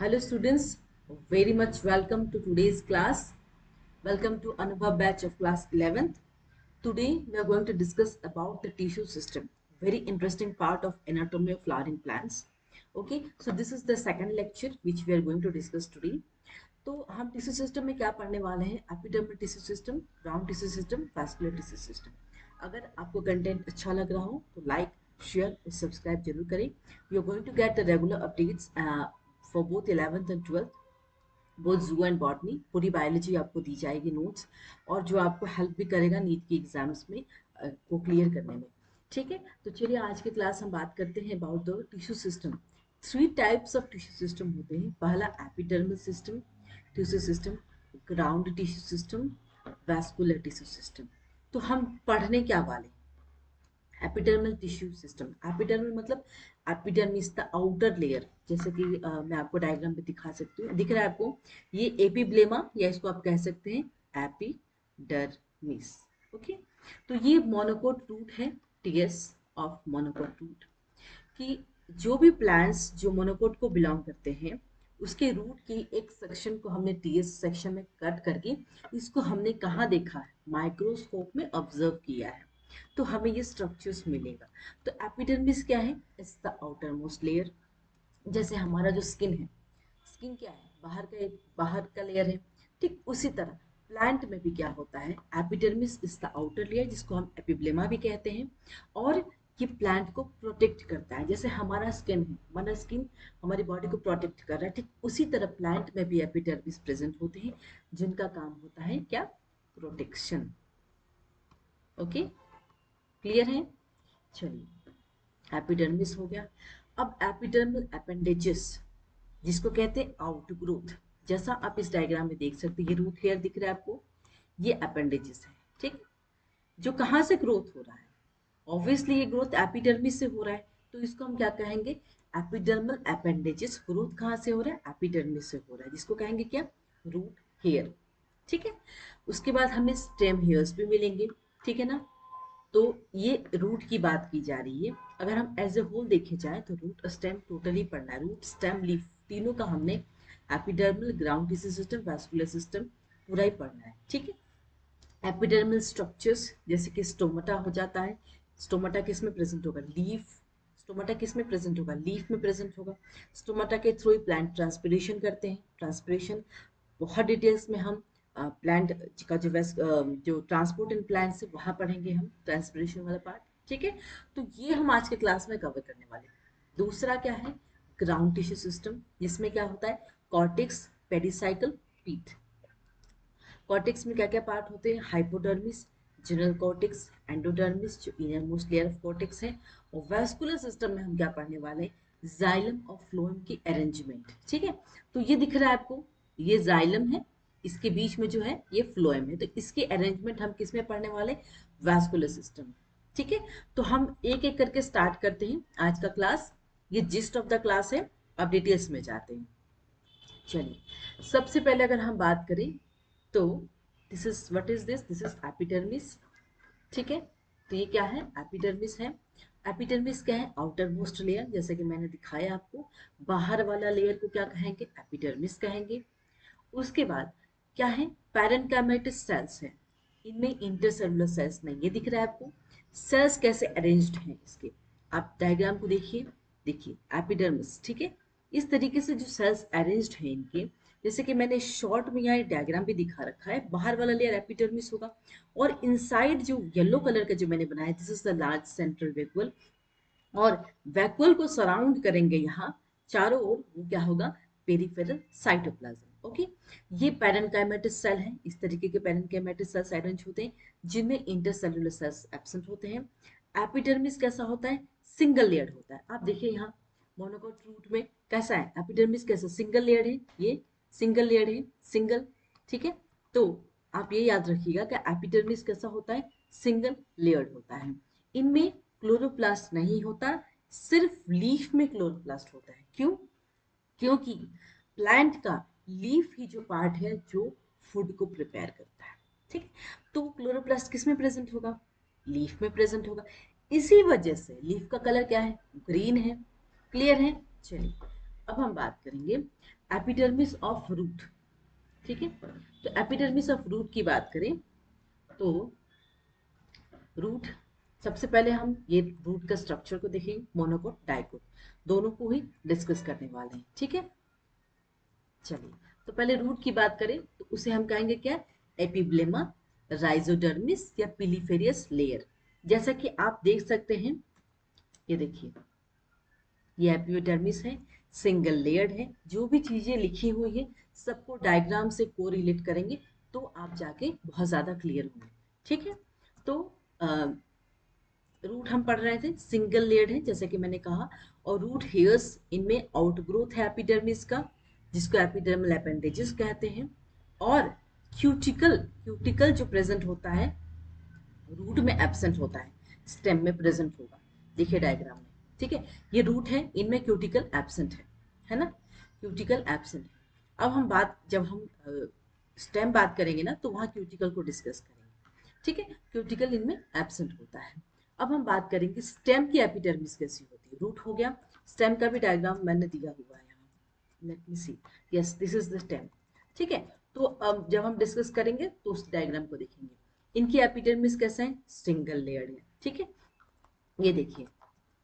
Hello students, very much welcome to today's class. Welcome to Anubhav batch of class 11th. Today we are going to discuss about the tissue system, very interesting part of anatomy of flowering plants. Okay, so this is the second lecture which we are going to discuss today. तो हम tissue system में क्या पढ़ने वाले हैं? Epidermal tissue system, ground tissue system, vascular tissue system. अगर आपको content अच्छा लग रहा हो तो लाइक, शेयर और सब्सक्राइब जरूर करें। You are going to get the regular updates for both 11th and 12th, both zoo and botany. पूरी बायोलॉजी आपको दी जाएगी नोट्स, और जो आपको हेल्प भी करेगा नीट की एग्जाम्स में को क्लियर करने में। ठीक है, तो चलिए आज की क्लास हम बात करते हैं about the tissue system. Three types of tissue system होते हैं। पहला epidermal system tissue system, ground tissue system, vascular tissue system. तो हम पढ़ने क्या वाले? Epidermal tissue system. एपिडर्मल मतलब एपिडर्मिस द आउटर लेयर, जैसे कि मैं आपको डायग्राम में दिखा सकती हूँ। दिख रहा है आपको? ये एपिब्लेमा, या इसको आप कह सकते हैं एपिडर्मिस। ओके, तो ये मोनोकोट रूट है, टीएस ऑफ मोनोकोट रूट। कि जो भी प्लांट्स जो मोनोकोट को बिलोंग करते हैं, उसके रूट की एक सेक्शन को हमने टीएस सेक्शन में कट करके इसको हमने कहाँ देखा है? माइक्रोस्कोप में ऑब्जर्व किया है, तो हमें ये स्ट्रक्चर्स मिलेगा। तो एपिडर्मिस क्या है? It's the outer most layer. जैसे हमारा जो स्किन है, स्किन क्या है? बाहर का लेयर है। ठीक उसी तरह प्लांट में भी क्या होता है? Epidermis is the outer layer, जिसको हम एपिब्लेमा भी कहते हैं, और ये प्लांट को प्रोटेक्ट करता है। जैसे हमारा स्किन है, हमारा स्किन हमारी बॉडी को प्रोटेक्ट कर रहा है, ठीक उसी तरह प्लांट में भी एपिडर्मिस प्रेजेंट होते हैं, जिनका काम होता है क्या? प्रोटेक्शन। ओके, क्लियर है? चलिए, एपिडर्मिस हो गया। अब एपिडर्मल अपेंडेजेस, जिसको कहते हैं आउटग्रोथ। जैसा आप इस डायग्राम में देख सकते हैं, ये रूट हेयर दिख रहा है आपको, ये अपेंडेजेस है। ठीक, जो कहाँ से ग्रोथ हो रहा है? ऑब्वियसली ये ग्रोथ एपिडर्मिस से हो रहा है, तो इसको हम क्या कहेंगे? Epidermal appendages. ग्रोथ कहाँ से हो रहा है? एपिडर्मिस से हो रहा है, जिसको कहेंगे क्या? Root hair. ठीक है, उसके बाद हमें स्टेम हेयर्स भी मिलेंगे। ठीक है ना? तो ये रूट की बात की जा रही है। अगर हम एज ए होल देखे जाए तो रूट स्टेम टोटली पढ़ना है। रूट स्टेम लीफ तीनों का हमने epidermal, ground tissue system, vascular system पूरा ही पढ़ना है। ठीक है, एपिडर्मल स्ट्रक्चर्स जैसे कि स्टोमाटा हो जाता है। स्टोमाटा किस में प्रेजेंट होगा? लीफ। स्टोमाटा किस में प्रेजेंट होगा? लीफ में प्रेजेंट होगा। स्टोमाटा के थ्रू ही प्लांट ट्रांसपिरेशन करते हैं। ट्रांसपिरेशन बहुत डिटेल्स में हम प्लांट का जो ट्रांसपोर्ट इन प्लांट से वहां पढ़ेंगे हम ट्रांसपिरेशन वाला पार्ट। ठीक है, तो ये हम आज के क्लास में कवर करने वाले हैं। दूसरा क्या है? ग्राउंड टिश्यू सिस्टम, जिसमें क्या होता है? Cortex, pericycle, pith. कॉर्टेक्स में क्या क्या पार्ट होते हैं? हाइपोडर्मिस, जनरल कॉर्टेक्स, एंडोडर्मिस जो inner most layer of cortex है, और वैस्कुलर सिस्टम में हम क्या पढ़ने वाले हैं? जाइलम और फ्लोएम की अरेंजमेंट। ठीक है, तो ये दिख रहा है आपको, ये जाइलम है, इसके बीच में जो है ये फ्लोएम है, तो इसके अरेंजमेंट हम किस में पढ़ने वाले? Vascular system. ठीक है, तो हम एक एक करके स्टार्ट करते हैं आज का क्लास। ये जिस्ट ऑफ द क्लास है, अब डिटेल्स में जाते हैं। चलिए, सबसे पहले अगर हम बात करें तो this is what is this? This is epidermis. ठीक है, तो ये क्या है? एपिडर्मिस है। एपिडर्मिस क्या है? आउटर मोस्ट लेयर, जैसे कि मैंने दिखाया आपको। बाहर वाला लेयर को क्या कहेंगे? एपिडर्मिस कहेंगे। उसके बाद क्या है? पैरेन्काइमेटस सेल्स है। इनमें इंटरसेलुलर सेल्स नहीं, ये दिख रहा है आपको। सेल्स कैसे अरेंज्ड हैं इसके? आप डायग्राम को देखिए। देखिए एपिडर्मिस, ठीक है, इस तरीके से जो सेल्स अरेंज्ड हैं इनके, जैसे कि मैंने शॉर्ट में यहाँ डायग्राम भी दिखा रखा है। बाहर वाला लेयर एपिडर्मिस होगा, और इनसाइड जो येलो कलर का जो मैंने बनाया, this is the large central vacuole, और वैक्यूल को सराउंड करेंगे यहाँ चारों ओर, वो क्या होगा? Peripheral cytoplasm. ओके, ये पैरेन्काइमेटस सेल है। इस तरीके के पैरेन्काइमेटस सेल्स अरेंज होते हैं, जिनमें इंटरसेलुलर सेल्स एब्सेंट होते हैं। एपिडर्मिस कैसा होता है? सिंगल लेयर्ड होता है। आप देखिए यहाँ मोनोकोट रूट में कैसा है? एपिडर्मिस कैसा? सिंगल लेयर्ड है, ये सिंगल लेयर्ड है, सिंगल। ठीक है, तो आप ये याद रखिएगा कि एपिडर्मिस कैसा होता है? सिंगल लेयर्ड होता है। इनमें क्लोरोप्लास्ट नहीं होता, सिर्फ लीफ में क्लोरोप्लास्ट होता है। क्यों? क्योंकि प्लांट का लीफ ही जो पार्ट है जो फूड को प्रिपेयर करता है। ठीक, तो क्लोरोप्लास्ट किस में प्रेजेंट होगा? लीफ में प्रेजेंट होगा। इसी वजह से लीफ का कलर क्या है? ग्रीन है। क्लियर है? चलिए, अब हम बात करेंगे एपिडर्मिस ऑफ रूट। ठीक है, तो एपिडर्मिस ऑफ रूट की बात करें तो रूट, सबसे पहले हम ये रूट का स्ट्रक्चर को देखेंगे, मोनोकोट डाइकोट दोनों को ही डिस्कस करने वाले हैं। ठीक है, चलिए, तो पहले रूट की बात करें तो उसे हम कहेंगे क्या, एपिब्लेमा, राइजोडर्मिस या पिलीफेरियस लेयर। जैसा कि आप देख सकते हैं, ये देखिए, ये एपिडर्मिस है, सिंगल लेयर्ड है। जो भी चीजें लिखी हुई है सबको डायग्राम से कोरिलेट करेंगे तो आप जाके बहुत ज्यादा क्लियर होंगे। ठीक है, तो रूट हम पढ़ रहे थे, सिंगल लेयर्ड है जैसे कि मैंने कहा, और रूट हेयर्स, इनमें आउटग्रोथ है एपिडर्मिस का, जिसको एपिडर्मल अपेंडेजेस कहते हैं। और क्यूटिकल, क्यूटिकल जो प्रेजेंट होता है रूट में एब्सेंट होता है, स्टेम में प्रेजेंट होगा, देखिए डायग्राम में। ठीक है, ये रूट है, इनमें क्यूटिकल एब्सेंट है ना, क्यूटिकल एब्सेंट है। अब हम बात, जब हम स्टेम बात करेंगे ना तो वहां क्यूटिकल को डिस्कस करेंगे। ठीक है, क्यूटिकल इनमें एब्सेंट होता है। अब हम बात करेंगे स्टेम की एपिडर्मिस कैसी होती है। रूट हो गया, स्टेम का भी डायग्राम मैंने दिया हुआ है यहाँ, let me see, yes this is the stem. ठीक है, तो अब जब हम डिस्कस करेंगे तो उस डायग्राम को देखेंगे। इनकी एपिडर्मिस कैसा है, सिंगल लेयर्ड है। ठीक है, ये देखिए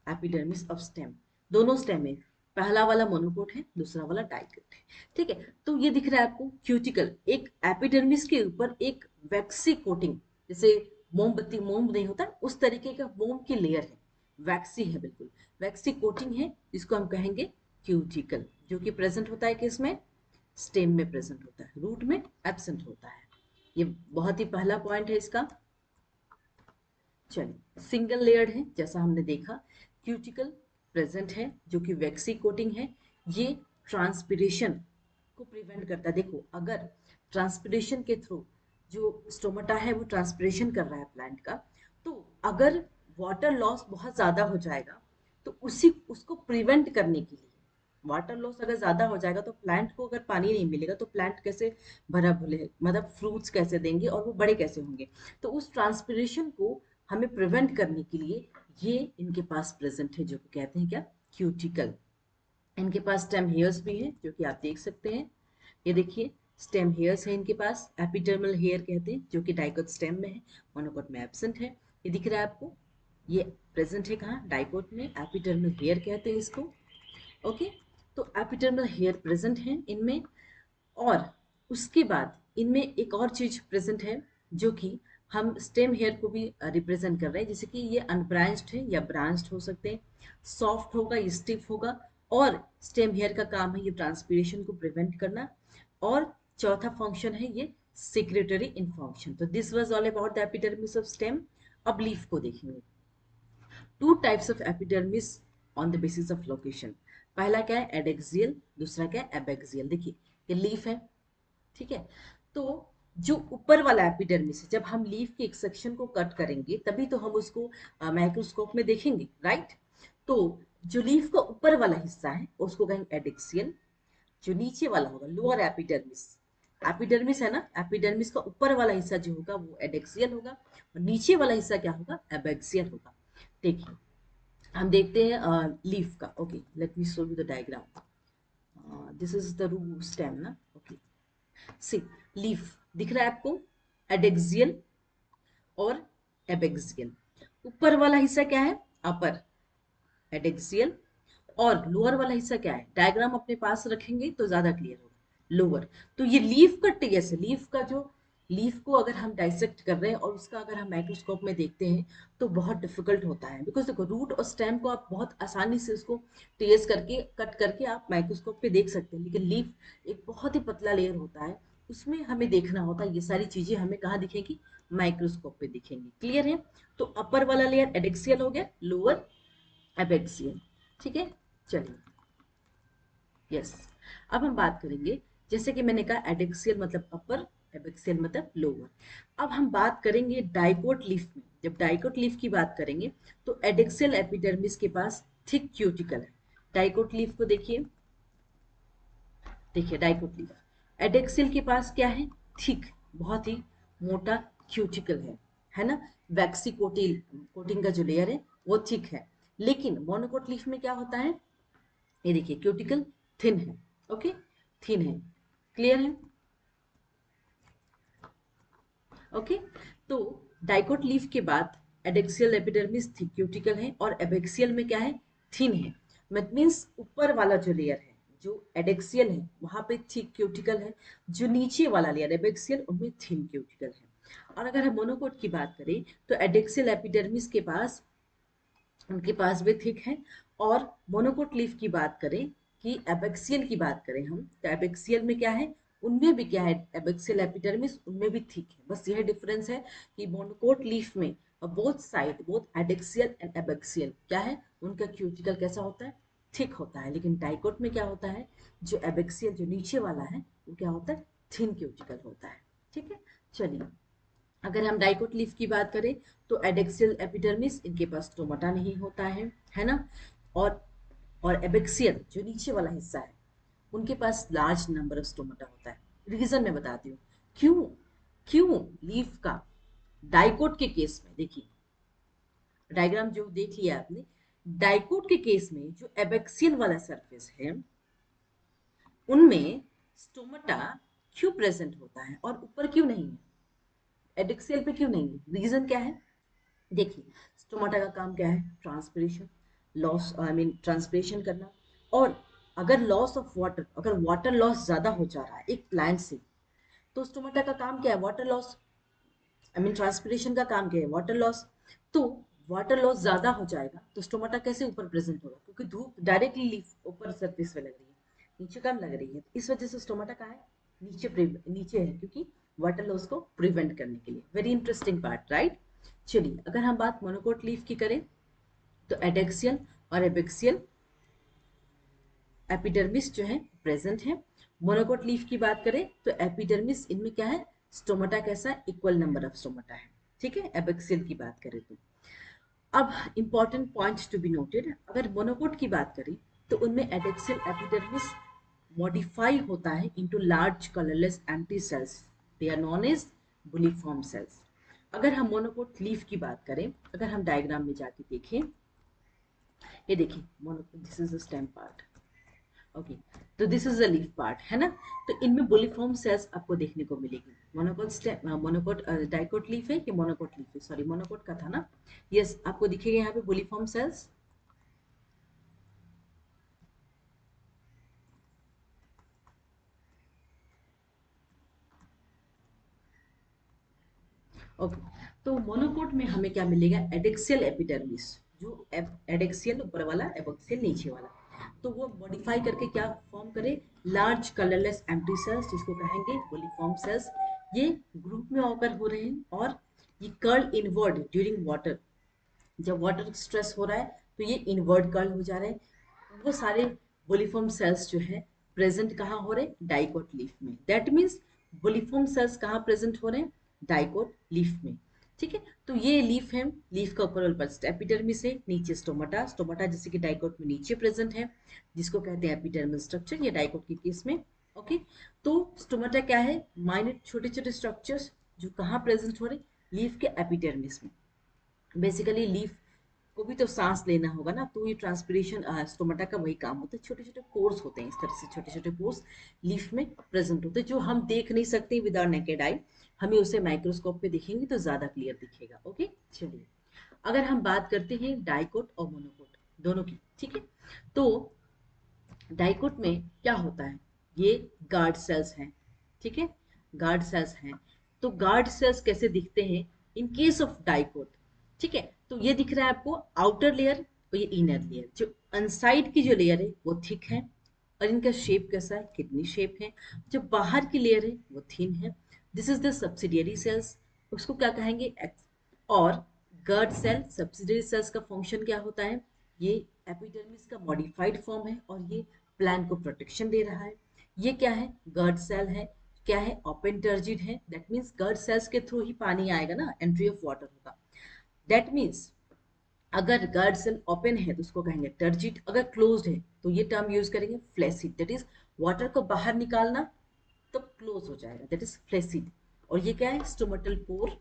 एपिडर्मिस ऑफ स्टेम, दोनों स्टेम है, पहला वाला मोनोकोट है, दूसरा वाला डाइकोट है। ठीक है, तो ये दिख रहा है आपको क्यूटिकल, एक एपिडर्मिस के ऊपर एक वैक्सी कोटिंग, जैसे मोमबत्ती, मोम नहीं होता उस तरीके का मोम की लेयर है, वैक्सी है, बिल्कुल वैक्सी कोटिंग है, जिसको हम कहेंगे क्यूटिकल, जो कि प्रेजेंट होता है किसमें, स्टेम में प्रेजेंट होता है, रूट में एब्सेंट होता है। ये बहुत ही पहला पॉइंट है इसका। चलिए, सिंगल लेयर्ड है जैसा हमने देखा, क्यूटिकल प्रेजेंट है जो कि वैक्सी कोटिंग है, ये ट्रांसपिरेशन को प्रिवेंट करता है। देखो, अगर ट्रांसपिरेशन के थ्रू जो स्टोमेटा है वो ट्रांसपिरेशन कर रहा है प्लांट का, तो अगर वाटर लॉस बहुत ज्यादा हो जाएगा तो उसी उसको प्रिवेंट करने के लिए, वाटर लॉस अगर ज्यादा हो जाएगा तो प्लांट को अगर पानी नहीं मिलेगा तो प्लांट कैसे भरा भूले, मतलब फ्रूट्स कैसे देंगे और वो बड़े कैसे होंगे। तो उस ट्रांसपिरेशन को हमें प्रिवेंट करने के लिए ये इनके पास प्रेजेंट है, जो कि कहते हैं क्या, क्यूटिकल। इनके पास स्टेम हेयर्स भी हैं जो कि आप देख सकते हैं, ये देखिए स्टेम हेयर्स है इनके पास, एपिडर्मल हेयर कहते हैं, जो कि डाइकोट स्टेम में है, मोनोकोट में एब्सेंट है। ये दिख रहा है आपको, ये प्रेजेंट है कहाँ, डाइकोट में, एपिडर्मल हेयर कहते हैं इसको। ओके, तो एपिडर्मल हेयर प्रेजेंट है इनमें। और उसके बाद इनमें एक और चीज प्रेजेंट है जो कि हम स्टेम हेयर को भी रिप्रेजेंट कर रहे हैं, जैसे कि ये अनब्रांच्ड है या ब्रांच्ड हो सकते हैं, सॉफ्ट होगा या स्टिफ होगा। और स्टेम हेयर का काम है ये ट्रांसपीरेशन को प्रिवेंट करना। और चौथा फंक्शन है ये सेक्रेटरी इन फंक्शन। तो this was all about the epidermis of stem. अब लीफ को देखेंगे, two types of epidermis on the basis of location. पहला क्या है, एडेक्सियल, दूसरा क्या है, एबेक्सियल। देखिए ये लीफ है, ठीक है, तो जो ऊपर वाला एपिडर्मिस है, जब हम लीफ के एक सेक्शन को कट करेंगे तभी तो हम उसको माइक्रोस्कोप में देखेंगे, राइट। तो जो लीफ का ऊपर वाला हिस्सा है उसको कहेंगे एडेक्सियल, जो नीचे वाला होगा लोअर एपिडर्मिस, एपिडर्मिस है ना, एपिडर्मिस का ऊपर वाला हिस्सा जो होगा वो एडेक्सियल होगा, और नीचे वाला हिस्सा क्या होगा, एबेक्सियल होगा। देखिए, हम देखते हैं लीफ का। Okay, let me show you the diagram. This is the root stem ना। ओके, सी, लीफ दिख रहा है आपको, एडेक्सियल और एबेक्सियल। ऊपर वाला हिस्सा क्या है, अपर एडेक्सियल, और लोअर वाला हिस्सा क्या है, डायग्राम अपने पास रखेंगे तो ज्यादा क्लियर होगा, लोअर। तो ये लीफ का टेस है, लीफ का जो, लीफ को अगर हम डाइसेक्ट कर रहे हैं और उसका अगर हम माइक्रोस्कोप में देखते हैं तो बहुत डिफिकल्ट होता है, बिकॉज देखो रूट और स्टेम को आप बहुत आसानी से उसको टेस करके कट करके आप माइक्रोस्कोप पे देख सकते हैं, लेकिन लीफ एक बहुत ही पतला लेयर होता है, उसमें हमें देखना होता है। ये सारी चीजें हमें कहाँ दिखेंगी, माइक्रोस्कोप पे दिखेंगी। क्लियर है, तो अपर वाला लेयर एडेक्सियल हो गया, लोअर एबेक्सियल। ठीक है, चलिए, यस, अब हम बात करेंगे, जैसे कि मैंने कहा एडेक्सियल मतलब अपर, एबेक्सियल मतलब लोअर। अब हम बात करेंगे डाइकोट लीफ में। जब डाइकोट लीफ की बात करेंगे तो एडेक्सियल एपिडर्मिस के पास थिक क्यूटिकल है। डाइकोट लीफ को देखिए, देखिए डाइकोट लीफ, एडेक्सियल के पास क्या है, थिक, बहुत ही मोटा क्यूटिकल है ना, वैक्सी कोटिल, कोटिंग का जो लेयर है वो थिक है। लेकिन मोनोकोट लीफ में क्या होता है, ये देखिए क्यूटिकल थिन है, ओके, थिन है, क्लियर है, ओके। तो डाइकोट लीफ के बाद एडेक्सियल एपिडर्मिस थिक क्यूटिकल है और एबेक्सियल में क्या है, थिन है। दैट मीन्स ऊपर वाला जो लेयर है, जो एडेक्सियल है वहां पे थिक क्यूटिकल है, जो नीचे वाला लेयर एबेक्सियल उनमें थिन क्यूटिकल है। और अगर हम मोनोकोट की बात करें तो एडेक्सियल एपिडर्मिस के पास, उनके पास भी थिक है। और मोनोकोट लीफ की बात करें, कि एबेक्सियल की बात करें हम, तो एबेक्सियल में क्या है, उनमें भी क्या है, एबेक्सियल एपिडर्मिस उनमें भी थिक है। बस यह डिफरेंस है कि मोनोकोट लीफ में both side, both adaxial and abaxial क्या है, उनका क्यूटिकल कैसा होता है, थिक होता है। लेकिन डाइकोट में क्या होता है, जो एबेक्सियल जो नीचे वाला है वो क्या होता है, थिन क्यूटिकल होता है। ठीक है, चलिए अगर हम डाइकोट लीफ की बात करें तो एडेक्सियल एपिडर्मिस इनके पास स्टोमाटा नहीं होता है ना। और एबेक्सियल जो नीचे वाला हिस्सा है उनके पास लार्ज नंबर ऑफ स्टोमाटा होता है। रीजन मैं बताती हूँ क्यों, क्यों लीफ का डाइकोट के केस में, देखिए डायग्राम जो देख लिया आपने, डाइकोट के केस में जो एबेक्सियल वाला सरफेस है उनमें स्टोमाटा क्यों प्रेजेंट होता है और ऊपर क्यों नहीं है, एडेक्सियल पे क्यों नहीं है, रीजन क्या है। देखिए स्टोमाटा का काम क्या है, transpiration, loss I mean transpiration करना। और अगर लॉस ऑफ वाटर, अगर वाटर लॉस ज्यादा हो जा रहा है एक प्लांट से, तो स्टोमाटा का काम क्या है, water loss, I mean transpiration का काम क्या है, वाटर लॉस। तो वाटर लॉस ज्यादा हो जाएगा तो स्टोमाटा कैसे ऊपर प्रेजेंट होगा, क्योंकि धूप डायरेक्टली लीफ ऊपर सरफेस पे लग रही है, नीचे कम लग रही है, इस वजह से स्टोमाटा कहाँ है, नीचे है, क्योंकि वाटर लॉस को प्रिवेंट करने के लिए। Very interesting part, right. चलिए अगर हम बात मोनोकोट लीफ की करें तो एडेक्सियल और एबेक्सियल एपिडर्मिस जो है प्रेजेंट है। मोनोकोट लीफ की बात करें तो एपिडर्मिस इनमें क्या है, स्टोमाटा कैसा, इक्वल नंबर ऑफ स्टोमाटा है। ठीक है, एबेक्सियल की बात करें तो अब important points to be noted, अगर मोनोकोट की बात करें तो उनमें एडेक्सियल एपिडर्मिस मॉडिफाई होता है into large colourless empty cells, they are known as bulliform cells. अगर हम मोनोकोट लीफ की बात करें, अगर हम डायग्राम में जाके देखें, ये देखिए monocot, this is the stem part, okay, तो this is the leaf part है ना। तो इनमें बुलिफॉर्म सेल्स आपको देखने को मिलेगी। Monocot stem, monocot dicot leaf है कि मोनोकोट लीफ है, सॉरी मोनोकोट का था ना, यस आपको दिखेगा यहाँ पे बुलिफॉर्म सेल्स। ओके, तो मोनोकोट में हमें क्या मिलेगा, एडेक्सियल एपिडर्मिस, जो एडेक्सियल ऊपर वाला, एबोक्सियल नीचे वाला, तो वो मॉडिफाई करके क्या फॉर्म करे, लार्ज कलरलेस एम्प्टी सेल्स, जिसको कहेंगे बुलिफॉर्म सेल्स। ये ग्रुप में ऑकर हो रहे हैं और ये कर्ल इनवर्ड ड्यूरिंग वाटर, जब वाटर स्ट्रेस हो रहा है तो ये इनवर्ड कर्ल हो जा रहे हैं। वो सारे बोलिफॉर्म सेल्स जो है प्रेजेंट कहाँ हो रहे हैं, डाइकोट लीफ में। दैट मीन्स बोलिफॉर्म सेल्स कहाँ प्रेजेंट हो रहे हैं, डाइकोट लीफ में। ठीक है, तो ये लीफ है, लीफ का ऊपर वाला एपिडर्मिस है, नीचे स्टोमाटा, स्टोमाटा जैसे कि डाइकोट में नीचे प्रेजेंट है, जिसको कहते हैं एपिडर्मल स्ट्रक्चर, ये डाइकोट के केस में। ओके, तो स्टोमाटा क्या है, माइन्यूट छोटे छोटे स्ट्रक्चर्स जो कहाँ प्रेजेंट हो रहे, लीफ के एपिडर्मिस में। बेसिकली लीफ को भी तो सांस लेना होगा ना, तो ये ट्रांसपिरेशन स्टोमाटा का वही काम होता है, छोटे छोटे पोर्स होते हैं, इस तरह से छोटे छोटे पोर्स लीफ में प्रेजेंट होते हैं, जो हम देख नहीं सकते विद आवर नेकेड आई, हमें उसे माइक्रोस्कोप पे देखेंगे तो ज्यादा क्लियर दिखेगा। ओके, चलिए अगर हम बात करते हैं डाइकोट और मोनोकोट दोनों की, ठीक है, तो डाइकोट में क्या होता है, ये गार्ड सेल्स हैं, ठीक है, गार्ड सेल्स हैं। तो गार्ड सेल्स कैसे दिखते हैं इन केस ऑफ डाइकोट, ठीक है, तो ये दिख रहा है आपको आउटर लेयर और ये इनर लेयर, जो अनसाइड की जो लेयर है वो थिक है और इनका शेप कैसा है, किडनी शेप है। जो बाहर की लेयर है वो थिन है, this is the subsidiary cells, उसको क्या कहेंगे एक्स। और गर्ड सेल, सब्सिडियरी सेल्स का फंक्शन क्या होता है, ये एपिडर्मिस का मॉडिफाइड फॉर्म है और ये प्लांट को प्रोटेक्शन दे रहा है। ये क्या है, गर्ड सेल है, क्या है, ओपन टर्जिड है, दैट मीन्स गर्ड सेल्स के थ्रू ही पानी आएगा ना, एंट्री ऑफ वाटर होगा। दैट मीन्स अगर गार्ड सेल ओपन है तो उसको कहेंगे टर्जिट, अगर क्लोज्ड है तो ये टर्म यूज करेंगे फ्लैसिड, दैट इज वाटर को बाहर निकालना तो क्लोज हो जाएगा, दैट इज फ्लैसिड। और ये क्या है, स्टोमेटल पोर।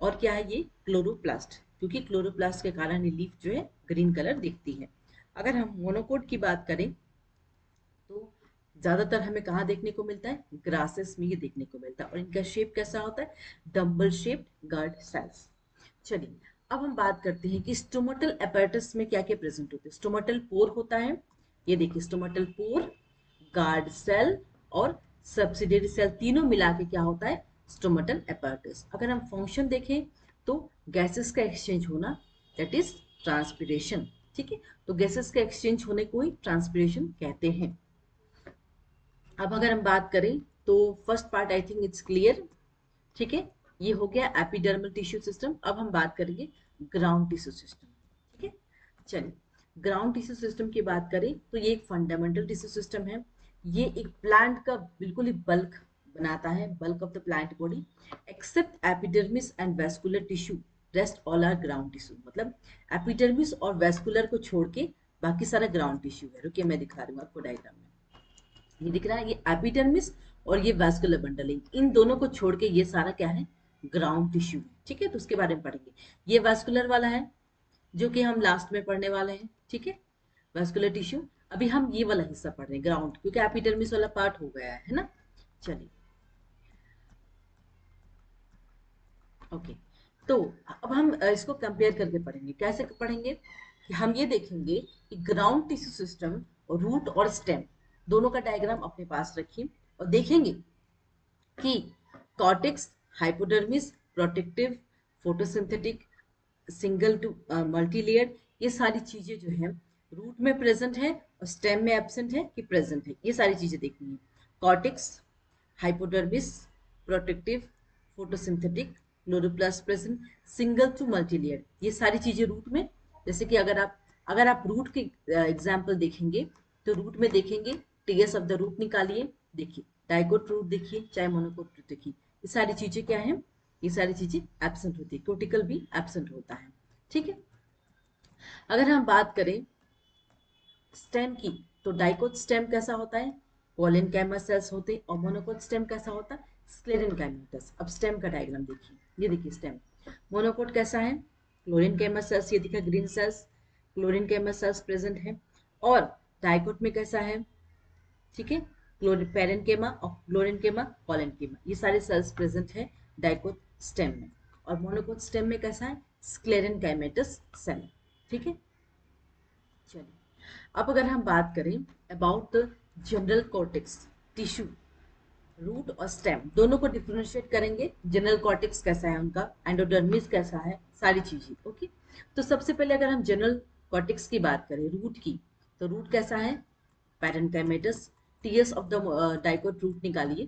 और क्या है ये, क्लोरोप्लास्ट, क्योंकि क्लोरोप्लास्ट के कारण ये लीफ जो है ग्रीन कलर दिखती है। अगर हम मोनोकोट की बात करें तो ज्यादातर हमें कहाँ देखने को मिलता है, ग्रासेस में ये देखने को मिलता है, और इनका शेप कैसा होता है, डम्बल शेप्ड गार्ड सेल्स। चलिए अब हम बात करते हैं कि स्टोमेटल apparatus में क्या क्या प्रेजेंट होते हैं। स्टोमेटल पोर होता है, ये देखिए स्टोमेटल पोर, गार्ड सेल और सब्सिडियरी सेल तीनों मिला के क्या होता है, स्टोमेटल apparatus। अगर हम फंक्शन देखें तो गैसेस का एक्सचेंज होना, दैट इज ट्रांसपिरेशन। ठीक है, तो गैसेस का एक्सचेंज होने को ही ट्रांसपिरेशन कहते हैं। अब अगर हम बात करें तो first part I think it's clear. ठीक है, ये हो गया एपिडर्मल टिश्यू सिस्टम। अब हम बात करेंगे ग्राउंड टिश्यू सिस्टम। ठीक है, चलिए ग्राउंड टिश्यू सिस्टम की बात करें तो ये एक फंडामेंटल टिश्यू सिस्टम है। ये एक प्लांट का बिल्कुल ही बल्क बनाता है, bulk of the plant body, except epidermis and vascular tissue, rest all are ground tissue. मतलब एपिडर्मिस और वेस्कुलर को छोड़ के बाकी सारा ग्राउंड टिश्यू है। रुकिए मैं दिखा रही हूँ आपको डायग्राम में। ये दिख रहा है, ये एपिडर्मिस और ये वैस्कुलर बंडल है, इन दोनों को छोड़ के ये सारा क्या है, ग्राउंड टिश्यू है। ठीक है, तो उसके बारे में पढ़ेंगे। ये वैस्कुलर वाला है जो कि हम लास्ट में पढ़ने वाले हैं। ठीक है, वैस्कुलर टिश्यू। अभी हम ये वाला हिस्सा पढ़ रहे हैं ग्राउंड, क्योंकि एपिडर्मिस वाला पार्ट हो गया है ना। चलिए ओके, तो अब हम इसको कंपेयर करके पढ़ेंगे। कैसे पढ़ेंगे कि हम ये देखेंगे कि ग्राउंड टिश्यू सिस्टम और रूट और स्टेम दोनों का डायग्राम अपने पास रखिए और देखेंगे कि cortex, hypodermis, protective, photosynthetic, single to multilayered, ये सारी चीजें जो है रूट में प्रेजेंट है और स्टेम में एब्सेंट है कि प्रेजेंट है, ये सारी चीजें देखनी है। Cortex, hypodermis, protective, photosynthetic, chloroplast present, single to multilayer, ये सारी चीजें रूट में। जैसे कि अगर आप रूट के एग्जाम्पल देखेंगे तो रूट में देखेंगे टीएस ऑफ द रूट निकालिए, देखिए डाइकोट रूट देखिए, चाहे मोनोकोट रूट देखिए, ये सारी चीजें क्या है, ये सारी चीजें एब्सेंट होती है। क्यूटिकल भी एब्सेंट होता है। ठीक है, अगर हम बात करें स्टेम की तो डाइकोट स्टेम कैसा होता है, पॉलिनकाइमा सेल्स होते हैं, और मोनोकोट स्टेम कैसा होता है, स्क्लेरेनकाइमेटस। अब स्टेम का डायग्राम देखिए, ये देखिए स्टेम। मोनोकोट कैसा है, क्लोरिनकाइमा सेल्स, ये दिखा ग्रीन सेल्स, क्लोरिनकाइमा सेल्स प्रेजेंट है। और डाइकोट में कैसा है, ठीक है, पेरेन्केमा और क्लोरेन्केमा, पॉलिनकेमा, ये सारे सेल्स प्रेजेंट है डाइकोट स्टेम में। और मोनोकोट स्टेम में कैसा है, स्क्लेरेनकाइमेटस सेल। ठीक है, चलिए अब अगर हम बात करें about the general cortex tissue, root और स्टेम दोनों को डिफरेंशिएट करेंगे। जनरल कॉर्टेक्स कैसा है उनका, एंडोडर्मिस कैसा है, सारी चीजें। ओके, तो सबसे पहले अगर हम जनरल कॉर्टेक्स की बात करें रूट की, तो रूट कैसा है, parenchymatous. TS of the dicot root निकालिए,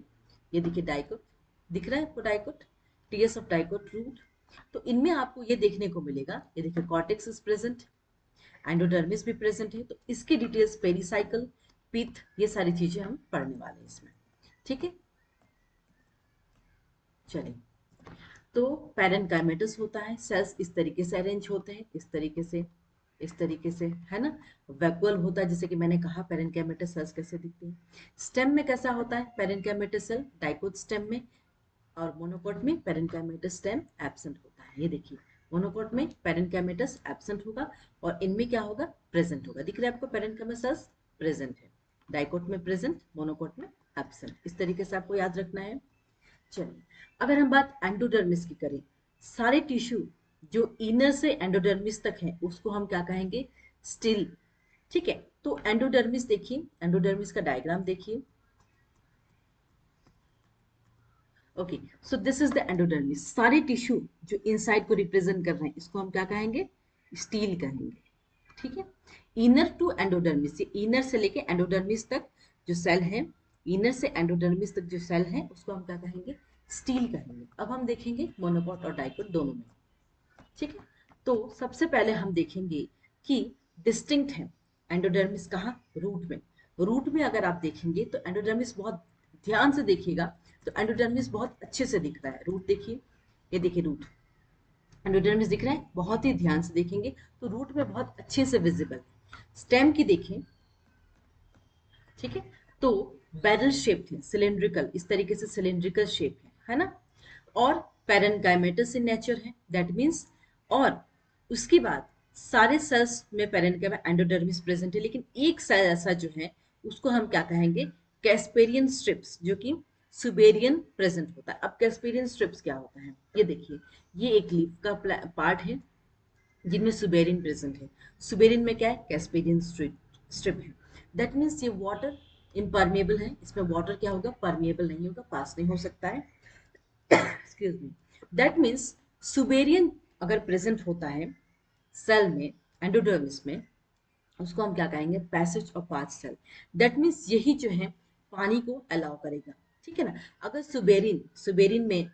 ये देखिए डाइकोट दिख रहा है आपको, dicot, TS of dicot root. तो इनमें आपको ये देखने को मिलेगा, ये देखिए कॉर्टेक्स इज प्रेजेंट, एंडोडर्मिस भी प्रेजेंट है। तो इसकी डिटेल्स पेरिसाइकल, पिथ, ये सारी चीजें हम पढ़ने वाले हैं इसमें। ठीक है, चलिए तो पैरेन्काइमेटस होता है, सेल्स इस तरीके से अरेंज होते हैं, इस तरीके से, है ना। वैक्यूल होता है, जैसे कि मैंने कहा पैरेन्काइमेटस सेल्स कैसे दिखते हैं। स्टेम में कैसा होता है पैरेन्काइमेटस सेल, डाइकोट स्टेम में, और मोनोकोट में पैरेन्काइमेटस स्टेम एब्सेंट होता है। ये देखिए मोनोकोट में पैरेन्काइमेटस एब्सेंट होगा और इनमें क्या होगा, प्रेजेंट होगा। दिख रहा है आपको पैरेन्काइमेटस सेल्स प्रेजेंट है, डाइकोट में प्रेजेंट, मोनोकोट में एब्सेंट। इस तरीके से आपको याद रखना है। चलिए अगर हम बात एंडोडर्मिस की करें, सारे टिश्यू जो इनर से एंडोडर्मिस तक है उसको हम क्या कहेंगे, स्टिल। ठीक है, तो एंडोडर्मिस देखिए, एंडोडर्मिस का डायग्राम देखिए। Okay, so this is the endodermis. सारे टिश्यू जो इनसाइड को रिप्रेजेंट कर रहे हैं इसको हम क्या कहेंगे, स्टील कहेंगे। ठीक है, इनर टू एंडोडर्मिस, ये इनर से लेके एंडोडर्मिस तक जो सेल है, इनर से एंडोडर्मिस तक जो सेल है उसको हम क्या कहेंगे, स्टील कहेंगे। अब हम देखेंगे मोनोकोट और डाइकोट दोनों में। ठीक है, तो सबसे पहले हम देखेंगे कि डिस्टिंक्ट है एंडोडर्मिस कहाँ, रूट में। रूट में अगर आप देखेंगे तो एंडोडर्मिस बहुत ध्यान से देखिएगा, तो एंडोडर्मिस बहुत अच्छे से दिख रहा है। रूट देखिए, ये देखिए रूट, एंडोडर्मिस दिख रहा है, बहुत ही ध्यान से देखेंगे तो रूट में बहुत अच्छे से विजिबल है। स्टेम की देखें, ठीक है, तो बैरल शेप है, सिलेंड्रिकल, इस तरीके से सिलेंड्रिकल शेप है ना। और पैरेन्काइमेटस इन नेचर है, दैट मीन्स। और उसके बाद सारे सेल्स में पैरेन्काइमा एंडोडर्मिस प्रेजेंट है, लेकिन एक सेल ऐसा जो है उसको हम क्या कहेंगे, कैस्पेरियन स्ट्रिप्स, जो कि सुबेरियन प्रेजेंट होता है। अब कैस्पेरियन स्ट्रिप्स क्या होता है, ये देखिए, ये एक लीफ का पार्ट है जिनमें सुबेरिन प्रेजेंट है। सुबेरिन में क्या है, कैस्पेरियन स्ट्रिप है। दैट मीन्स ये वाटर इम्परमेबल है, इसमें वाटर क्या होगा, परमेबल नहीं होगा, पास नहीं हो सकता है। Excuse me. दैट मीन्स सुबेरियन अगर प्रेजेंट होता है सेल में, एंडोडर्मिस में, उसको हम क्या कहेंगे, passage of path cell. That means यही जो है पानी को अलाउ करेगा, ठीक है ना। अगर सुबेरिन में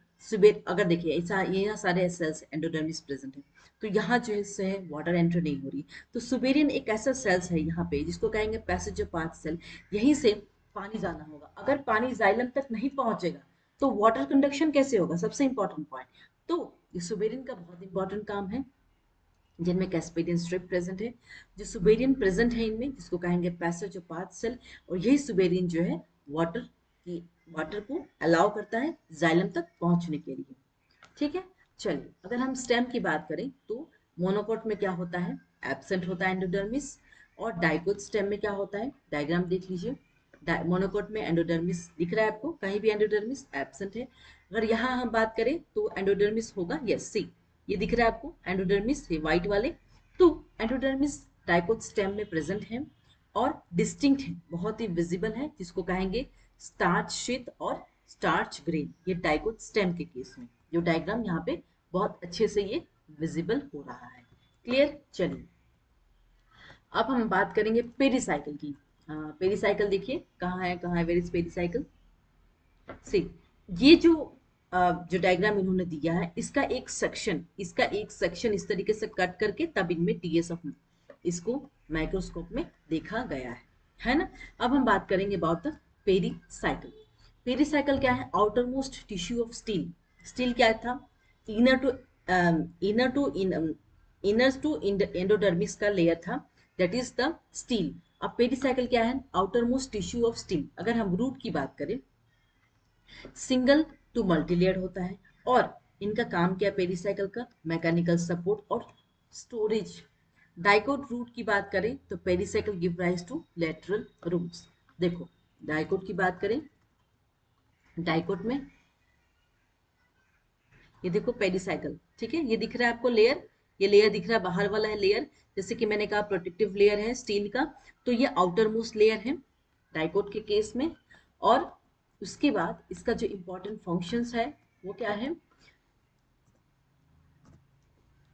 अगर देखिए ऐसा, ये यहाँ सारे सेल्स एंडोडर्मिस प्रेजेंट है, तो यहाँ जो है वाटर एंटर नहीं हो रही, तो सुबेरिन एक ऐसा सेल्स है यहाँ पे जिसको कहेंगे पैसेज ऑफ पाथ सेल। यहीं से पानी जाना होगा। अगर पानी जाइलम तक नहीं पहुंचेगा तो वाटर कंडक्शन कैसे होगा, सबसे इंपॉर्टेंट पॉइंट। तो सुबेरिन का बहुत इंपॉर्टेंट काम है, जिनमें कैस्पेरियन स्ट्रिप प्रेजेंट है, जो सुबेरियन प्रेजेंट है इनमें, जिसको कहेंगे पैसेज ऑफ पाथ सेल। और यही सुबेरिन जो है वाटर को अलाउ करता है जाइलम तक पहुंचने के लिए, ठीक है। चलिए, अगर हम स्टेम की बात करें तो मोनोकोट में क्या होता है, एब्सेंट होता है एंडोडर्मिस। और डाइकोट स्टेम में क्या होता है, डायग्राम देख लीजिए। मोनोकोट में एंडोडर्मिस दिख रहा है आपको, कहीं भी एंडोडर्मिस एब्सेंट है। अगर यहाँ हम बात करें तो एंडोडर्मिस होगा, यस सी, ये दिख रहा है आपको एंडोडर्मिस, ये व्हाइट वाले। तो एंडोडर्मिस डाइकोट स्टेम में प्रेजेंट है और डिस्टिंक्ट है, बहुत ही विजिबल है, जिसको कहेंगे स्टार्च शीथ और स्टार्च ग्रेन, ये डाइकोट स्टेम के केस में। जो डायग्राम यहाँ पे बहुत अच्छे से ये विजिबल हो रहा है, क्लियर। चलिए, अब हम बात करेंगे पेरिसाइकिल की। पेरिसाइकिल देखिए कहाँ है वेर इज पेरिसाइकिल। सी, ये जो डायग्राम इन्होंने दिया है, इसका एक सेक्शन इस तरीके से कट करके तब इनमें टीएसएफ इसको माइक्रोस्कोप में देखा गया है ना। अब हम बात करेंगे अबाउट द पेरिसाइकिल। पेरिसाइकिल क्या है, outermost tissue of stele. Stele क्या था, inner to inner to inner to endodermis का लेयर था, दैट इज द स्टील। अब पेरिसाइकिल क्या है, outermost tissue of stele. अगर हम रूट की बात करें, सिंगल टू मल्टीलेयर्ड होता है। और इनका काम क्या है पेरिसाइकिल का, मैकेनिकल सपोर्ट और स्टोरेज। डाइकोट रूट की बात करें तो pericycle give rise to lateral roots. देखो, डाइकोट की बात करें, डाइकोट में ये देखो पेरिसाइकिल, ठीक है, ये दिख रहा है आपको लेयर, ये लेयर दिख रहा है, बाहर वाला है लेयर, जैसे कि मैंने कहा प्रोटेक्टिव लेयर है स्टील का, तो ये आउटर मोस्ट लेयर है डाइकोट के केस में। और उसके बाद इसका जो इंपॉर्टेंट फंक्शंस है वो क्या है,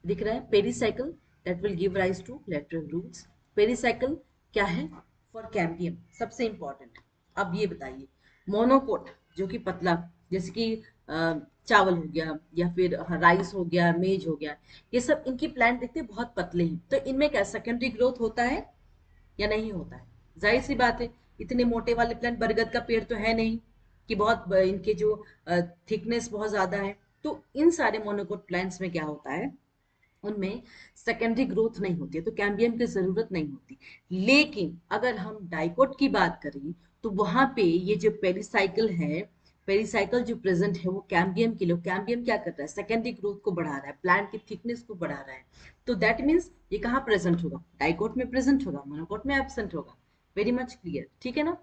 दिख रहा है, pericycle that will give rise to lateral roots. Pericycle क्या है, फॉर कैम्बियम, सबसे इंपॉर्टेंट। अब ये बताइए, मोनोकोट जो कि पतला, जैसे कि चावल हो गया या फिर राइस हो गया, मेज हो गया, ये सब इनकी प्लांट देखते हैं बहुत पतले हैं, तो इनमें क्या सेकेंडरी ग्रोथ होता है या नहीं होता है, जाहिर सी बात है। इतने मोटे वाले प्लांट, बरगद का पेड़ तो है नहीं कि बहुत इनके जो थिकनेस बहुत ज्यादा है। तो इन सारे मोनोकोट प्लांट्स में क्या होता है, उनमें सेकेंडरी ग्रोथ नहीं होती है, तो कैम्बियम की जरूरत नहीं होती। लेकिन अगर हम डाइकोट की बात करें तो वहां पे ये जो पेरिसाइकिल है, पेरिसाइकिल जो प्रेजेंट है वो कैम्बियम के लिए, कैम्बियम क्या कर रहा है, सेकेंडरी ग्रोथ को बढ़ा रहा है, प्लांट की थिकनेस को बढ़ा रहा है। तो दैट मीन्स ये कहाँ प्रेजेंट होगा, डाइकोट में प्रेजेंट होगा, मोनोकोट में एब्सेंट होगा। वेरी मच क्लियर, ठीक है ना।